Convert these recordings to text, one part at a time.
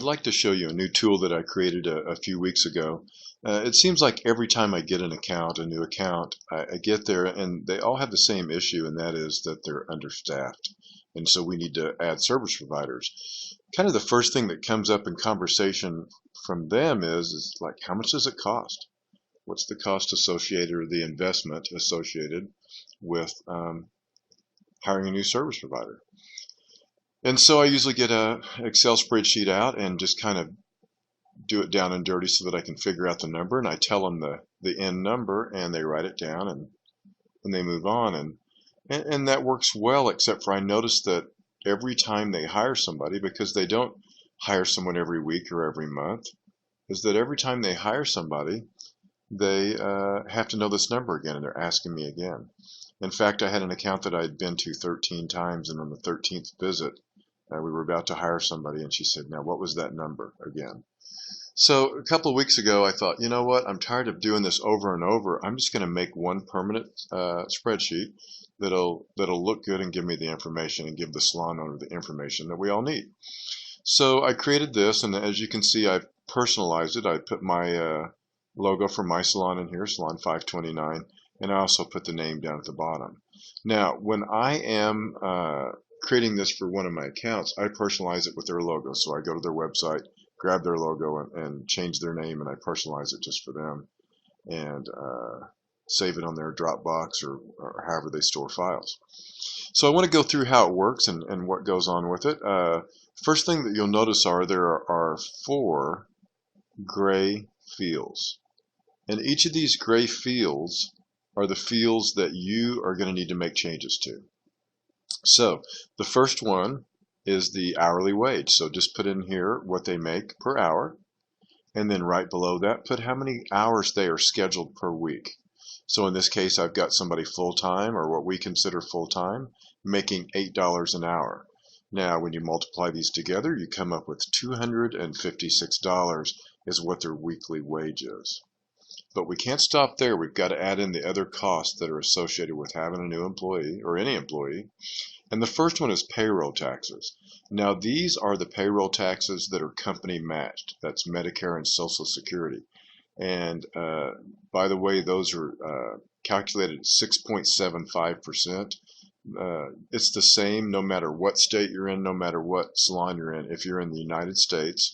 like to show you a new tool that I created a few weeks ago. It seems like every time I get an account, a new account, I get there and they all have the same issue, and that is that they're understaffed. And so we need to add service providers. Kind of the first thing that comes up in conversation from them is like, how much does it cost? What's the cost associated or the investment associated with hiring a new service provider? And so I usually get a Excel spreadsheet out and just kind of do it down and dirty so that I can figure out the number, and I tell them the end number and they write it down and they move on, and that works well, except for I notice that every time they hire somebody, because they don't hire someone every week or every month, is that every time they hire somebody they have to know this number again, and they're asking me again. In fact, I had an account that I'd been to 13 times, and on the 13th visit we were about to hire somebody, and she said, now what was that number again? So a couple of weeks ago I thought, you know what, I'm tired of doing this over and over. I'm just going to make one permanent spreadsheet that'll look good and give me the information and give the salon owner the information that we all need. So I created this, and as you can see, I've personalized it. I put my logo for my salon in here, Salon 529, and I also put the name down at the bottom. Now, when I am creating this for one of my accounts, I personalize it with their logo. So I go to their website, grab their logo, and change their name, and I personalize it just for them, and save it on their Dropbox or however they store files. So I want to go through how it works and what goes on with it. First thing that you'll notice there are 4 gray fields, and each of these gray fields are the fields that you are going to need to make changes to. So the first one is the hourly wage. So just put in here what they make per hour, and then right below that put how many hours they are scheduled per week. So in this case I've got somebody full-time, or what we consider full-time, making $8 an hour. Now when you multiply these together, you come up with $256 is what their weekly wage is. But we can't stop there. We've got to add in the other costs that are associated with having a new employee, or any employee. And the first one is payroll taxes. Now these are the payroll taxes that are company matched. That's Medicare and Social Security. And by the way, those are calculated at 6.75%. It's the same no matter what state you're in, no matter what salon you're in. If you're in the United States,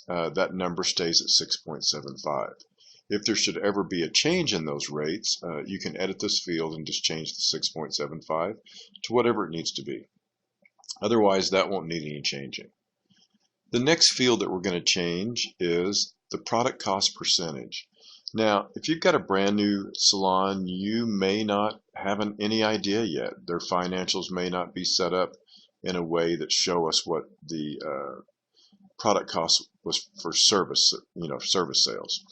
that number stays at 6.75. If there should ever be a change in those rates, you can edit this field and just change the 6.75 to whatever it needs to be. Otherwise, that won't need any changing. The next field that we're going to change is the product cost percentage. Now, if you've got a brand new salon, you may not have any idea yet. Their financials may not be set up in a way that show us what the product cost was for service, service sales.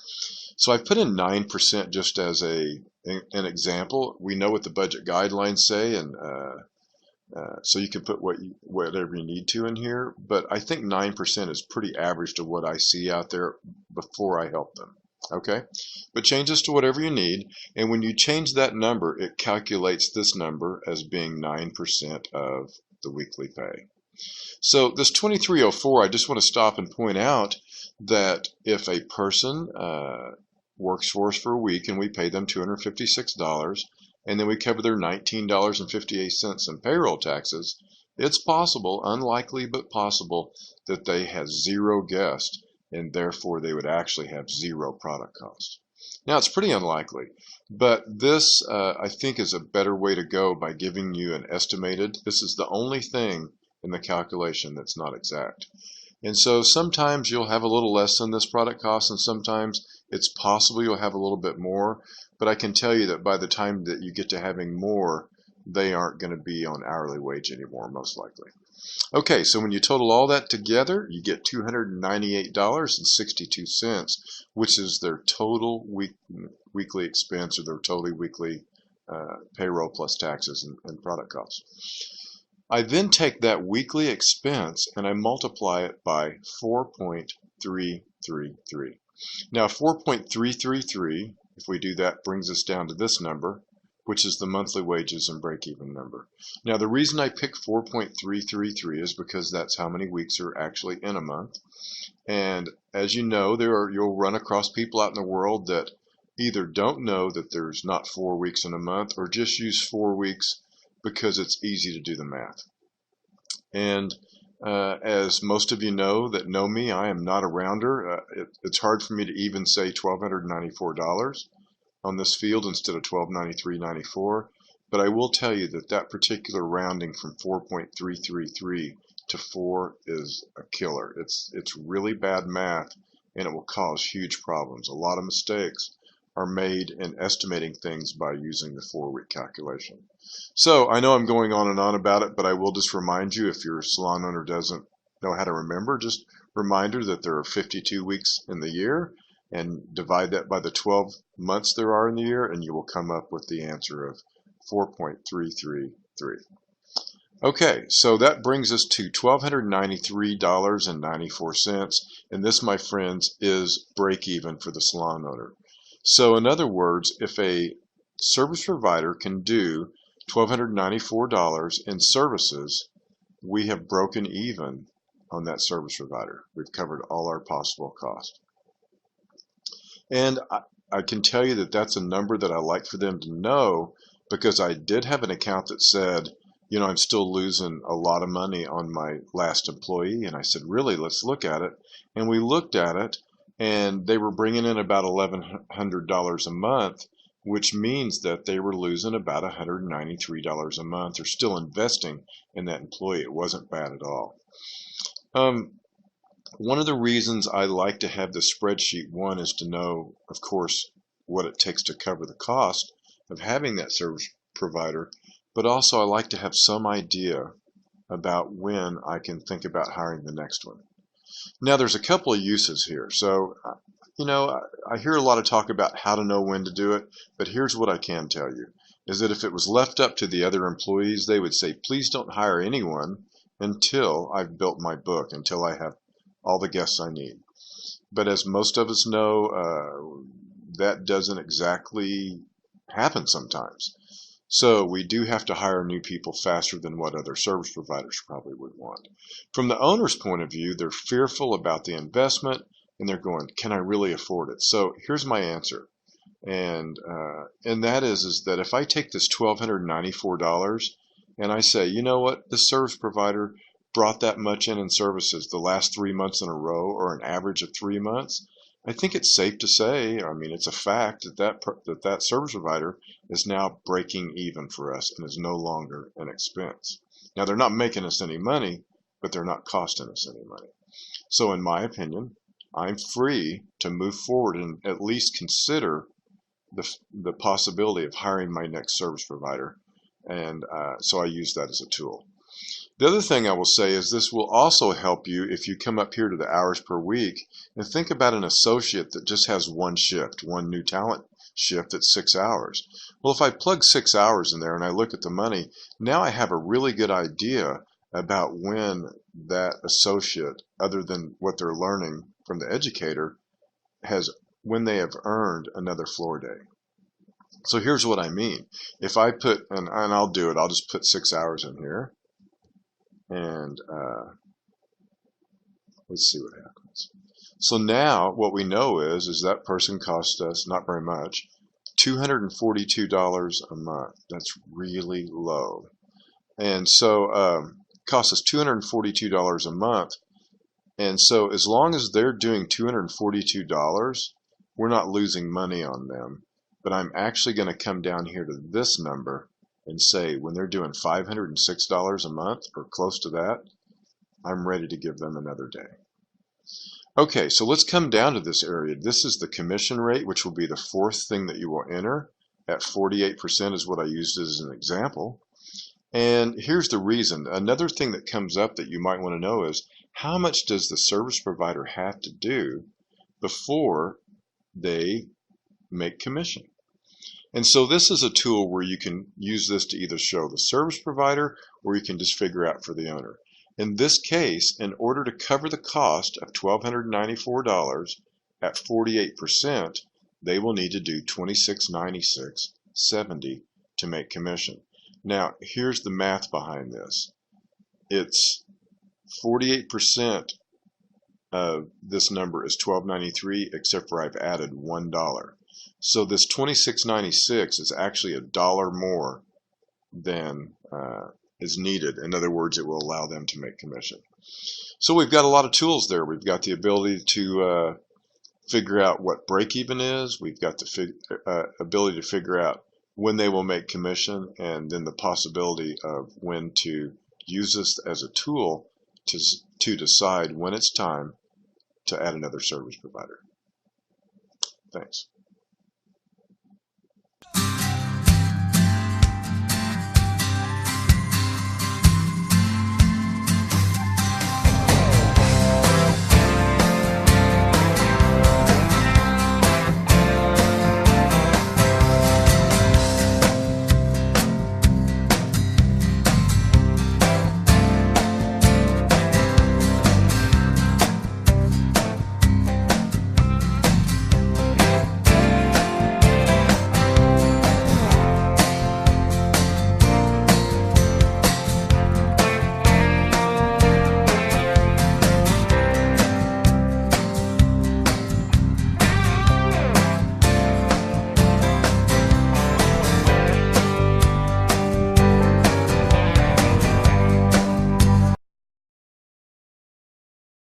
So I put in 9% just as an example. We know what the budget guidelines say, and so you can put whatever you need to in here. But I think 9% is pretty average to what I see out there before I help them. Okay, but change this to whatever you need, and when you change that number, it calculates this number as being 9% of the weekly pay. So this 2304, I just want to stop and point out that if a person works for us for a week and we pay them $256, and then we cover their $19.58 in payroll taxes, it's possible, unlikely but possible, that they have 0 guests, and therefore they would actually have 0 product cost. Now it's pretty unlikely, but this I think is a better way to go by giving you an estimated. This is the only thing in the calculation that's not exact. And so sometimes you'll have a little less than this product cost, and sometimes it's possible you'll have a little bit more, but I can tell you that by the time that you get to having more, they aren't going to be on hourly wage anymore, most likely. Okay, so when you total all that together, you get $298.62, which is their total weekly expense, or their totally weekly payroll plus taxes and product costs. I then take that weekly expense and I multiply it by 4.333. Now 4.333, if we do that, brings us down to this number, which is the monthly wages and break-even number. Now, the reason I pick 4.333 is because that's how many weeks are actually in a month. And as you know, you'll run across people out in the world that either don't know that there's not 4 weeks in a month, or just use 4 weeks because it's easy to do the math. And as most of you know that know me, I am not a rounder. It's hard for me to even say $1,294 on this field instead of $1,293.94. But I will tell you that that particular rounding from 4.333 to 4 is a killer. It's really bad math, and it will cause huge problems. A lot of mistakes are made in estimating things by using the 4-week calculation. So I know I'm going on and on about it, but I will just remind you, if your salon owner doesn't know how to remember, just reminder that there are 52 weeks in the year, and divide that by the 12 months there are in the year, and you will come up with the answer of 4.333. Okay, so that brings us to $1,293.94, and this, my friends, is break even for the salon owner. So in other words, if a service provider can do $1,294 in services, we have broken even on that service provider. We've covered all our possible costs. And I can tell you that that's a number that I like for them to know, because I did have an account that said, you know, I'm still losing a lot of money on my last employee. And I said, really, let's look at it. And we looked at it, and they were bringing in about $1,100 a month, which means that they were losing about $193 a month. They're still investing in that employee. It wasn't bad at all. One of the reasons I like to have the spreadsheet, one, is to know, of course, what it takes to cover the cost of having that service provider, but also I like to have some idea about when I can think about hiring the next one. Now, there's a couple of uses here. So, you know, I hear a lot of talk about how to know when to do it, but here's what I can tell you, is that if it was left up to the other employees, they would say, please don't hire anyone until I've built my book, until I have all the guests I need. But as most of us know, that doesn't exactly happen sometimes. So we do have to hire new people faster than what other service providers probably would want. From the owner's point of view, they're fearful about the investment, and they're going, can I really afford it? So here's my answer. And that is that if I take this $1,294 and I say, you know what, this service provider brought that much in services the last 3 months in a row, or an average of 3 months, I think it's safe to say, I mean, it's a fact that service provider is now breaking even for us and is no longer an expense. Now, they're not making us any money, but they're not costing us any money. So in my opinion, I'm free to move forward and at least consider the possibility of hiring my next service provider. And so I use that as a tool. The other thing I will say is this will also help you if you come up here to the hours per week and think about an associate that just has one shift, one new talent shift at 6 hours. Well, if I plug 6 hours in there and I look at the money, now I have a really good idea about when that associate, other than what they're learning from the educator, when they have earned another floor day. So here's what I mean. If I put, and I'll do it, I'll just put 6 hours in here. And let's see what happens. So now what we know is that person cost us, not very much, $242 a month. That's really low. And so costs us $242 a month. And so as long as they're doing $242, we're not losing money on them. But I'm actually going to come down here to this number and say, when they're doing $506 a month or close to that, I'm ready to give them another day. Okay, so let's come down to this area. This is the commission rate, which will be the fourth thing that you will enter. At 48% is what I used as an example. And here's the reason. Another thing that comes up that you might want to know is, how much does the service provider have to do before they make commission? And so this is a tool where you can use this to either show the service provider, or you can just figure out for the owner. In this case, in order to cover the cost of $1,294 at 48%, they will need to do $26.96.70 to make commission. Now, here's the math behind this. It's 48% of this number is $12.93, except for I've added $1. So this $26.96 is actually $1 more than is needed. In other words, it will allow them to make commission. So we've got a lot of tools there. We've got the ability to figure out what break-even is. We've got the ability to figure out when they will make commission, and then the possibility of when to use this as a tool to decide when it's time to add another service provider. Thanks.